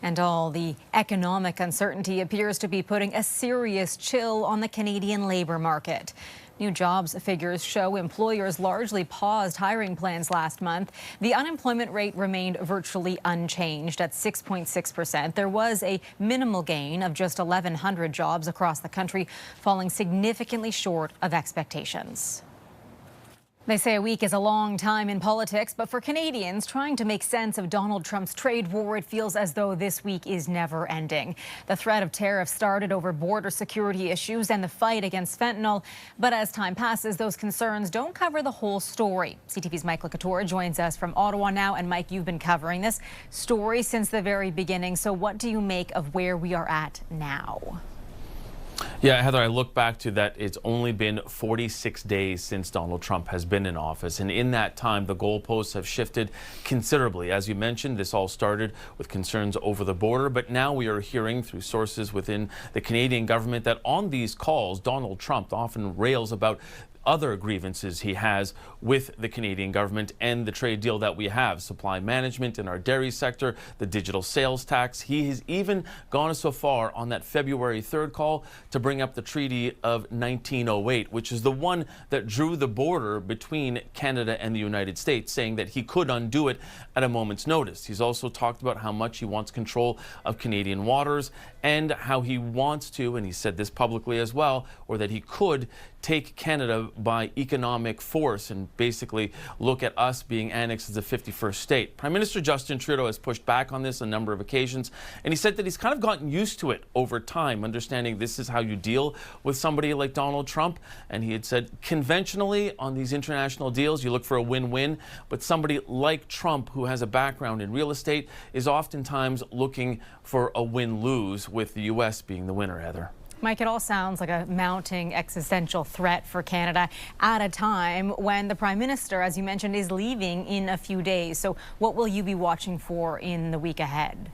And all the economic uncertainty appears to be putting a serious chill on the Canadian labour market. New jobs figures show employers largely paused hiring plans last month. The unemployment rate remained virtually unchanged at 6.6%. There was a minimal gain of just 1,100 jobs across the country, falling significantly short of expectations. They say a week is a long time in politics, but for Canadians trying to make sense of Donald Trump's trade war, it feels as though this week is never ending. The threat of tariffs started over border security issues and the fight against fentanyl. But as time passes, those concerns don't cover the whole story. CTV's Michael Couture joins us from Ottawa now. And Mike, you've been covering this story since the very beginning. So what do you make of where we are at now? Yeah, Heather, I look back to that. It's only been 46 days since Donald Trump has been in office. And in that time, the goalposts have shifted considerably. As you mentioned, this all started with concerns over the border. But now we are hearing through sources within the Canadian government that on these calls, Donald Trump often rails about other grievances he has with the Canadian government and the trade deal that we have, supply management in our dairy sector, the digital sales tax. He has even gone so far on that February 3rd call to bring up the Treaty of 1908, which is the one that drew the border between Canada and the United States, saying that he could undo it at a moment's notice. He's also talked about how much he wants control of Canadian waters and how he wants to, and he said this publicly as well, or that he could take Canada by economic force and basically look at us being annexed as a 51st state. Prime Minister Justin Trudeau has pushed back on this on a number of occasions, and he said that he's kind of gotten used to it over time, understanding this is how you deal with somebody like Donald Trump. And he had said conventionally on these international deals, you look for a win-win, but somebody like Trump, who has a background in real estate, is oftentimes looking for a win-lose, with the U.S. being the winner, Heather. Mike, it all sounds like a mounting existential threat for Canada at a time when the Prime Minister, as you mentioned, is leaving in a few days. So what will you be watching for in the week ahead?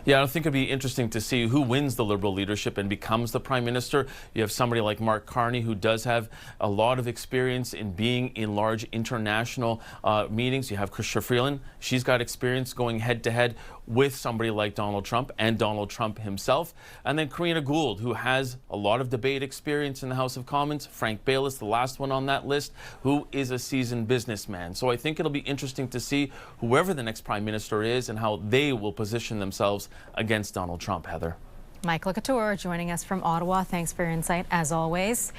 Yeah, I think it'd be interesting to see who wins the Liberal leadership and becomes the Prime Minister. You have somebody like Mark Carney, who does have a lot of experience in being in large international meetings. You have Chrystia Freeland. She's got experience going head-to-head with somebody like Donald Trump and Donald Trump himself. And then Karina Gould, who has a lot of debate experience in the House of Commons. Frank Baylis, the last one on that list, who is a seasoned businessman. So I think it'll be interesting to see whoever the next Prime Minister is and how they will position themselves against Donald Trump, Heather. Michael Couture joining us from Ottawa. Thanks for your insight, as always.